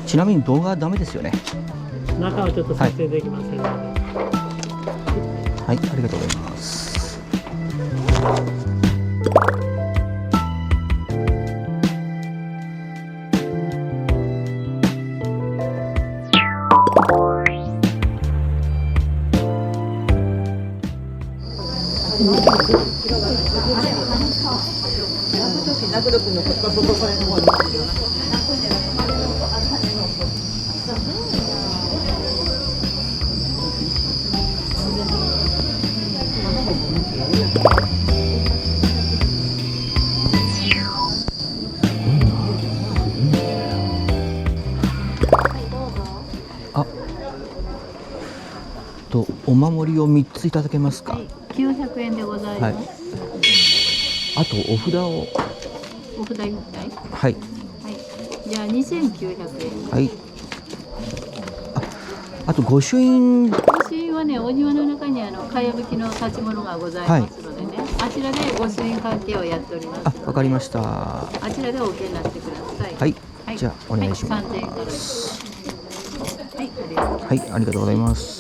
ちなみに動画はダメですよね。中はちょっと撮影できませんので、はい、ありがとうございます。お守りを3ついただけますか。はい、900円でございます。はい、あとお札を。お札1体。はい。はい。じゃあ2900円。はい。あと御朱印。御朱印はね、お庭の中にかやぶきの立ち物がございますのでね、あちらで御朱印関係をやっております。わかりました。あちらでお受けになってください。はい。はい、じゃあお願いします。はい、3000円からです。はい、ありがとうございます。